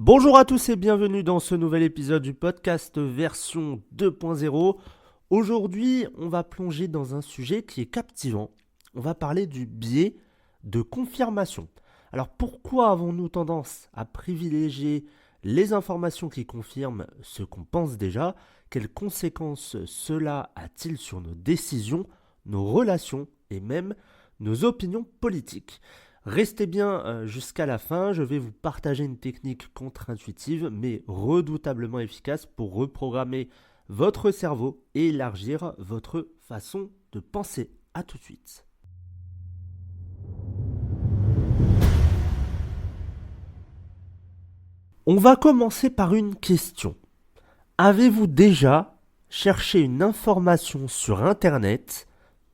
Bonjour à tous et bienvenue dans ce nouvel épisode du podcast version 2.0. Aujourd'hui, on va plonger dans un sujet qui est captivant. On va parler du biais de confirmation. Alors pourquoi avons-nous tendance à privilégier les informations qui confirment ce qu'on pense déjà? Quelles conséquences cela a-t-il sur nos décisions, nos relations et même nos opinions politiques? Restez bien jusqu'à la fin, je vais vous partager une technique contre-intuitive mais redoutablement efficace pour reprogrammer votre cerveau et élargir votre façon de penser. A tout de suite. On va commencer par une question. Avez-vous déjà cherché une information sur Internet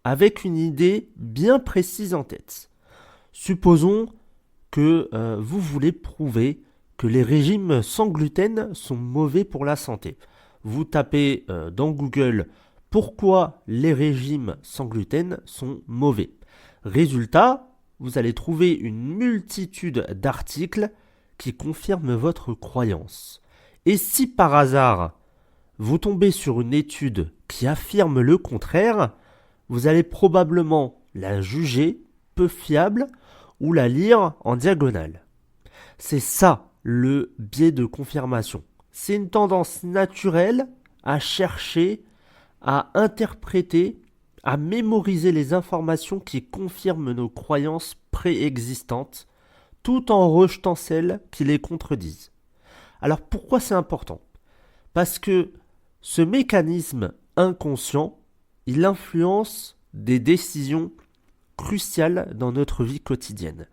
avec une idée bien précise en tête ? Supposons que vous voulez prouver que les régimes sans gluten sont mauvais pour la santé. Vous tapez dans Google pourquoi les régimes sans gluten sont mauvais. Résultat, vous allez trouver une multitude d'articles qui confirment votre croyance. Et si par hasard, vous tombez sur une étude qui affirme le contraire, vous allez probablement la juger peu fiable ou la lire en diagonale. C'est ça le biais de confirmation. C'est une tendance naturelle à chercher, à interpréter, à mémoriser les informations qui confirment nos croyances préexistantes, tout en rejetant celles qui les contredisent. Alors pourquoi c'est important ? Parce que ce mécanisme inconscient, il influence des décisions cruciales dans notre vie quotidienne.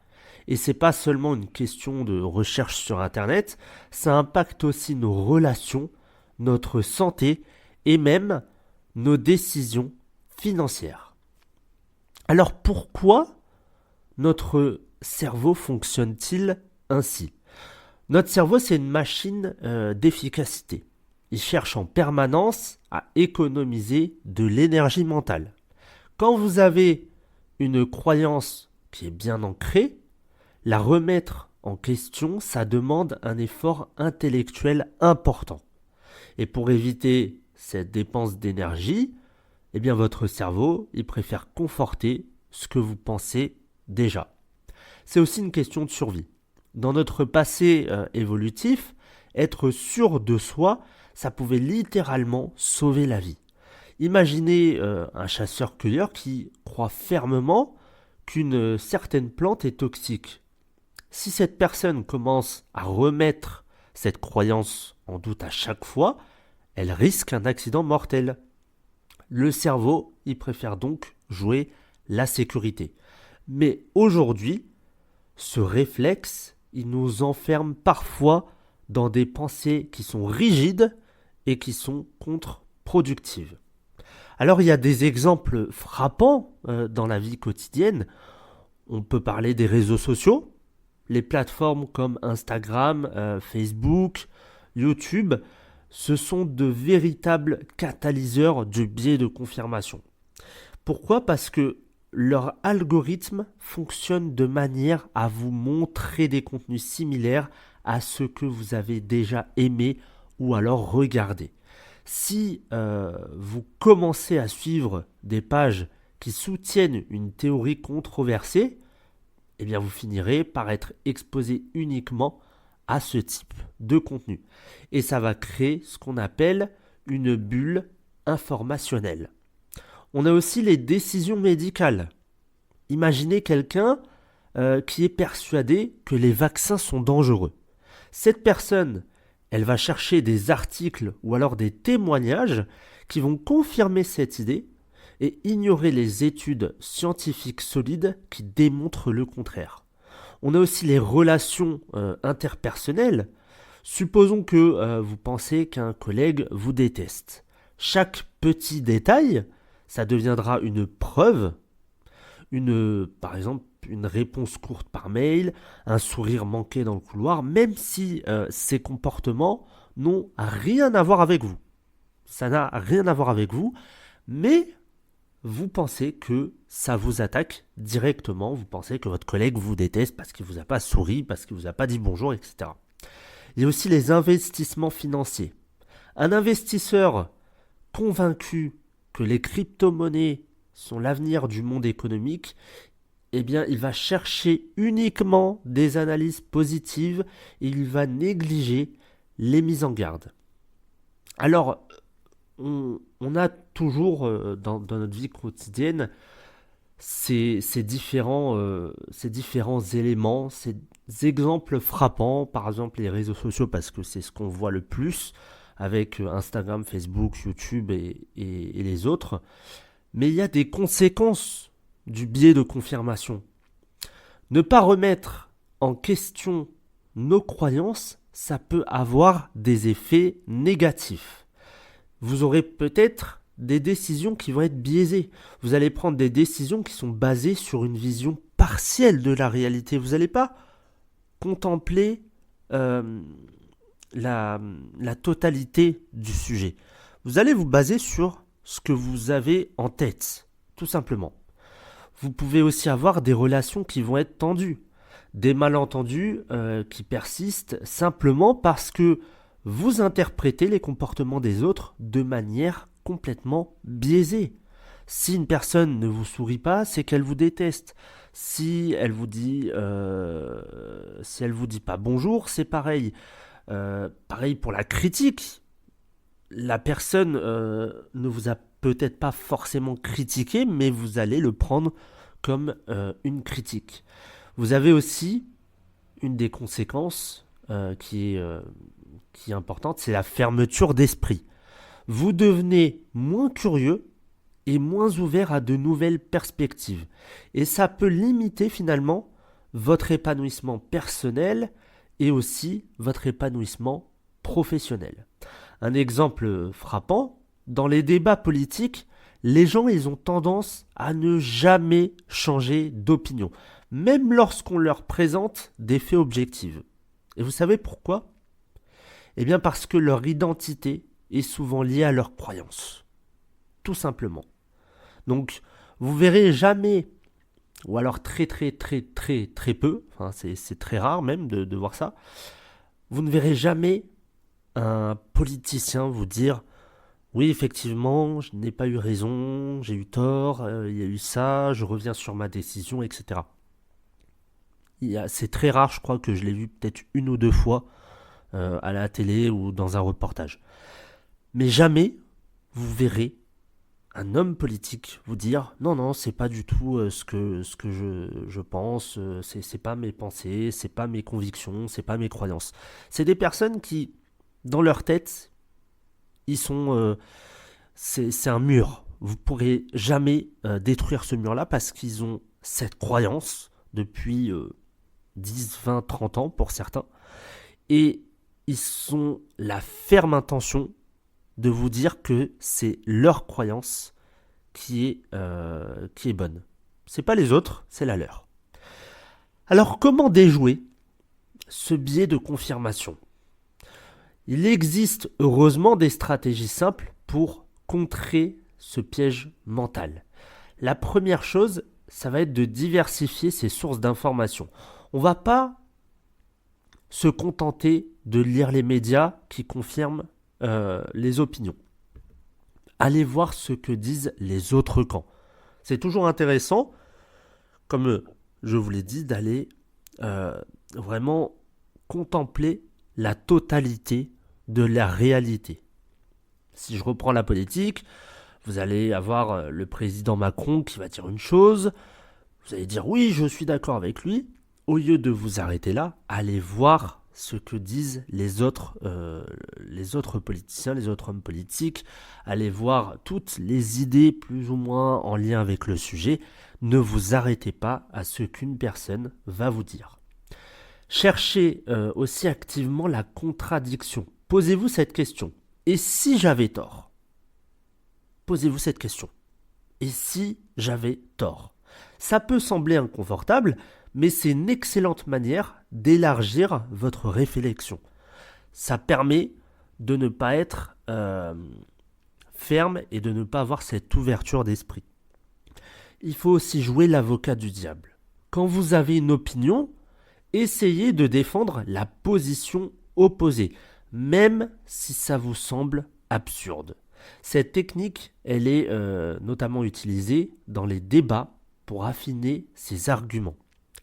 Et c'est pas seulement une question de recherche sur Internet, ça impacte aussi nos relations, notre santé et même nos décisions financières. Alors pourquoi notre cerveau fonctionne-t-il ainsi ? Notre cerveau, c'est une machine d'efficacité. Il cherche en permanence à économiser de l'énergie mentale. Quand vous avez une croyance qui est bien ancrée, la remettre en question, ça demande un effort intellectuel important. Et pour éviter cette dépense d'énergie, eh bien votre cerveau, il préfère conforter ce que vous pensez déjà. C'est aussi une question de survie. Dans notre passé évolutif, être sûr de soi, ça pouvait littéralement sauver la vie. Imaginez un chasseur-cueilleur qui croit fermement qu'une certaine plante est toxique. Si cette personne commence à remettre cette croyance en doute à chaque fois, elle risque un accident mortel. Le cerveau, il préfère donc jouer la sécurité. Mais aujourd'hui, ce réflexe, il nous enferme parfois dans des pensées qui sont rigides et qui sont contre-productives. Alors il y a des exemples frappants dans la vie quotidienne. On peut parler des réseaux sociaux, les plateformes comme Instagram, Facebook, YouTube, ce sont de véritables catalyseurs du biais de confirmation. Pourquoi ? Parce que leur algorithme fonctionne de manière à vous montrer des contenus similaires à ceux que vous avez déjà aimés ou alors regardés. Si vous commencez à suivre des pages qui soutiennent une théorie controversée, eh bien vous finirez par être exposé uniquement à ce type de contenu. Et ça va créer ce qu'on appelle une bulle informationnelle. On a aussi les décisions médicales. Imaginez quelqu'un qui est persuadé que les vaccins sont dangereux. Cette personne, elle va chercher des articles ou alors des témoignages qui vont confirmer cette idée et ignorer les études scientifiques solides qui démontrent le contraire. On a aussi les relations interpersonnelles. Supposons que vous pensez qu'un collègue vous déteste. Chaque petit détail, ça deviendra une preuve, par exemple une réponse courte par mail, un sourire manqué dans le couloir, même si ces comportements n'ont rien à voir avec vous. Ça n'a rien à voir avec vous, mais vous pensez que ça vous attaque directement, vous pensez que votre collègue vous déteste parce qu'il ne vous a pas souri, parce qu'il ne vous a pas dit bonjour, etc. Il y a aussi les investissements financiers. Un investisseur convaincu que les crypto-monnaies sont l'avenir du monde économique, eh bien, il va chercher uniquement des analyses positives et il va négliger les mises en garde. Alors, on a toujours dans notre vie quotidienne ces différents éléments, ces exemples frappants, par exemple les réseaux sociaux, parce que c'est ce qu'on voit le plus avec Instagram, Facebook, YouTube et les autres. Mais il y a des conséquences du biais de confirmation. Ne pas remettre en question nos croyances, ça peut avoir des effets négatifs. Vous aurez peut-être des décisions qui vont être biaisées. Vous allez prendre des décisions qui sont basées sur une vision partielle de la réalité. Vous n'allez pas contempler la totalité du sujet. Vous allez vous baser sur ce que vous avez en tête, tout simplement. Vous pouvez aussi avoir des relations qui vont être tendues, des malentendus qui persistent simplement parce que vous interprétez les comportements des autres de manière complètement biaisée. Si une personne ne vous sourit pas, c'est qu'elle vous déteste. Si elle vous dit pas bonjour, c'est pareil. Pareil pour la critique. La personne ne vous a peut-être pas forcément critiqué, mais vous allez le prendre comme une critique. Vous avez aussi une des conséquences qui est importante, c'est la fermeture d'esprit. Vous devenez moins curieux et moins ouvert à de nouvelles perspectives. Et ça peut limiter finalement votre épanouissement personnel et aussi votre épanouissement professionnel. Un exemple frappant, dans les débats politiques, les gens ils ont tendance à ne jamais changer d'opinion, même lorsqu'on leur présente des faits objectifs. Et vous savez pourquoi ? Eh bien parce que leur identité est souvent liée à leurs croyances. Tout simplement. Donc, vous verrez jamais, ou alors très peu, enfin c'est très rare même de voir ça, vous ne verrez jamais un politicien vous dire « Oui, effectivement, je n'ai pas eu raison, j'ai eu tort, il y a eu ça, je reviens sur ma décision, etc. » C'est très rare, je crois que je l'ai vu peut-être une ou deux fois à la télé ou dans un reportage. Mais jamais vous verrez un homme politique vous dire non, c'est pas du tout ce que je pense, c'est pas mes pensées, c'est pas mes convictions, c'est pas mes croyances. C'est des personnes qui, dans leur tête, ils sont c'est un mur. Vous pourrez jamais détruire ce mur-là parce qu'ils ont cette croyance depuis 10, 20, 30 ans pour certains. Et ils ont la ferme intention de vous dire que c'est leur croyance qui est bonne. C'est pas les autres, c'est la leur. Alors comment déjouer ce biais de confirmation ? Il existe heureusement des stratégies simples pour contrer ce piège mental. La première chose, ça va être de diversifier ses sources d'informations. On ne va pas se contenter de lire les médias qui confirment les opinions. Allez voir ce que disent les autres camps. C'est toujours intéressant, comme je vous l'ai dit, d'aller vraiment contempler la totalité de la réalité. Si je reprends la politique, vous allez avoir le président Macron qui va dire une chose, vous allez dire oui, je suis d'accord avec lui. Au lieu de vous arrêter là, allez voir ce que disent les autres politiciens, les autres hommes politiques. Allez voir toutes les idées plus ou moins en lien avec le sujet. Ne vous arrêtez pas à ce qu'une personne va vous dire. Cherchez aussi activement la contradiction. Posez-vous cette question. Et si j'avais tort ? Posez-vous cette question. Et si j'avais tort ? Ça peut sembler inconfortable, mais c'est une excellente manière d'élargir votre réflexion. Ça permet de ne pas être ferme et de ne pas avoir cette ouverture d'esprit. Il faut aussi jouer l'avocat du diable. Quand vous avez une opinion, essayez de défendre la position opposé, même si ça vous semble absurde. Cette technique, elle est notamment utilisée dans les débats pour affiner ses arguments.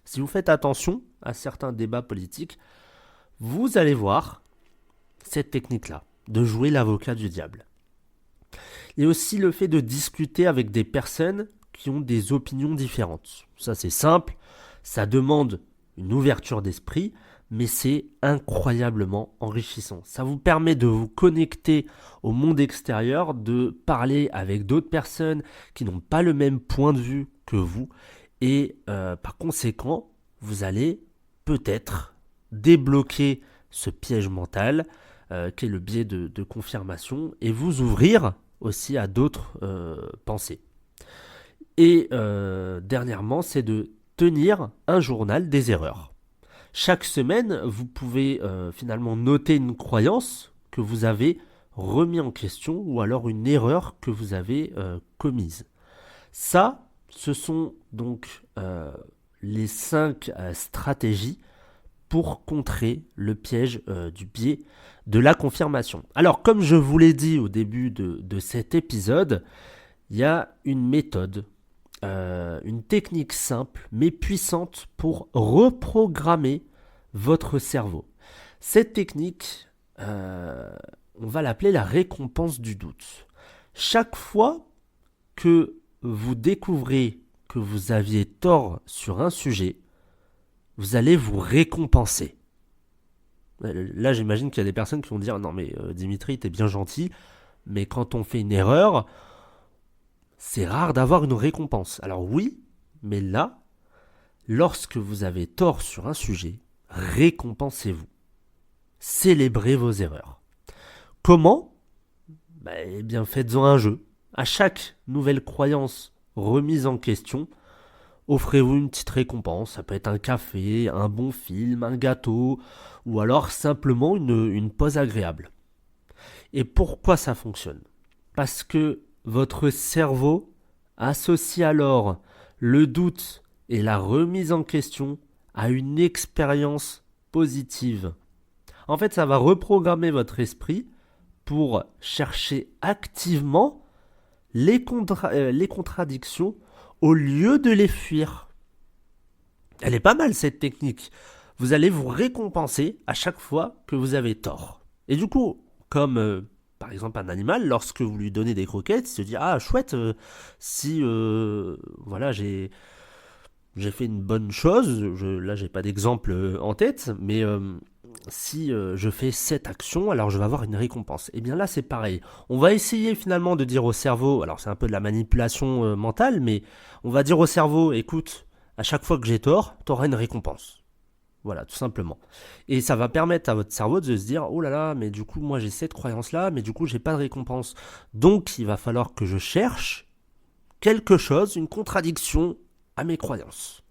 Si vous faites attention à certains débats politiques, vous allez voir cette technique-là, de jouer l'avocat du diable. Il y a aussi le fait de discuter avec des personnes qui ont des opinions différentes. Ça, c'est simple, ça demande une ouverture d'esprit, mais c'est incroyablement enrichissant. Ça vous permet de vous connecter au monde extérieur, de parler avec d'autres personnes qui n'ont pas le même point de vue que vous, et par conséquent, vous allez peut-être débloquer ce piège mental, qui est le biais de confirmation, et vous ouvrir aussi à d'autres pensées. Et dernièrement, c'est de tenir un journal des erreurs. Chaque semaine, vous pouvez finalement noter une croyance que vous avez remis en question ou alors une erreur que vous avez commise. Ça, ce sont donc les 5 stratégies pour contrer le piège du biais de la confirmation. Alors, comme je vous l'ai dit au début de cet épisode, il y a une méthode, une technique simple mais puissante pour reprogrammer votre cerveau. Cette technique, on va l'appeler la récompense du doute. Chaque fois que vous découvrez que vous aviez tort sur un sujet, vous allez vous récompenser. Là, j'imagine qu'il y a des personnes qui vont dire « Non mais Dimitri, t'es bien gentil, mais quand on fait une erreur, c'est rare d'avoir une récompense. » Alors oui, mais là, lorsque vous avez tort sur un sujet, récompensez-vous. Célébrez vos erreurs. Comment ? Eh bien, faites-en un jeu. À chaque nouvelle croyance remise en question, offrez-vous une petite récompense. Ça peut être un café, un bon film, un gâteau, ou alors simplement une pause agréable. Et pourquoi ça fonctionne ? Parce que votre cerveau associe alors le doute et la remise en question à une expérience positive. En fait, ça va reprogrammer votre esprit pour chercher activement les contradictions au lieu de les fuir. Elle est pas mal cette technique. Vous allez vous récompenser à chaque fois que vous avez tort. Et du coup, comme par exemple un animal, lorsque vous lui donnez des croquettes, il se dit « Ah chouette, si voilà j'ai fait une bonne chose, là j'ai pas d'exemple en tête, mais si je fais cette action, alors je vais avoir une récompense. » Et bien là c'est pareil. On va essayer finalement de dire au cerveau, alors c'est un peu de la manipulation mentale, mais on va dire au cerveau, écoute, à chaque fois que j'ai tort, tu auras une récompense. Voilà, tout simplement. Et ça va permettre à votre cerveau de se dire, oh là là, mais du coup moi j'ai cette croyance-là, mais du coup j'ai pas de récompense. Donc il va falloir que je cherche quelque chose, une contradiction à mes croyances.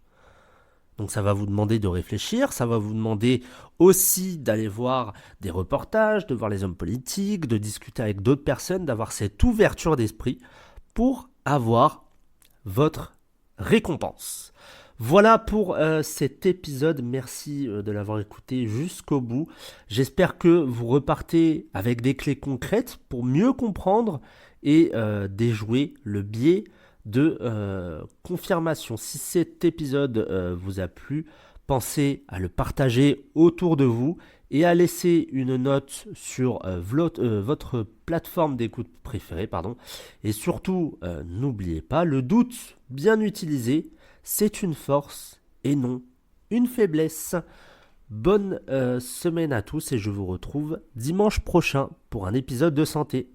Donc ça va vous demander de réfléchir, ça va vous demander aussi d'aller voir des reportages, de voir les hommes politiques, de discuter avec d'autres personnes, d'avoir cette ouverture d'esprit pour avoir votre récompense. Voilà pour cet épisode, merci de l'avoir écouté jusqu'au bout. J'espère que vous repartez avec des clés concrètes pour mieux comprendre et déjouer le biais de confirmation. Si cet épisode vous a plu, pensez à le partager autour de vous et à laisser une note sur votre plateforme d'écoute préférée. Et surtout, n'oubliez pas, le doute bien utilisé, c'est une force et non une faiblesse. Bonne semaine à tous et je vous retrouve dimanche prochain pour un épisode de santé.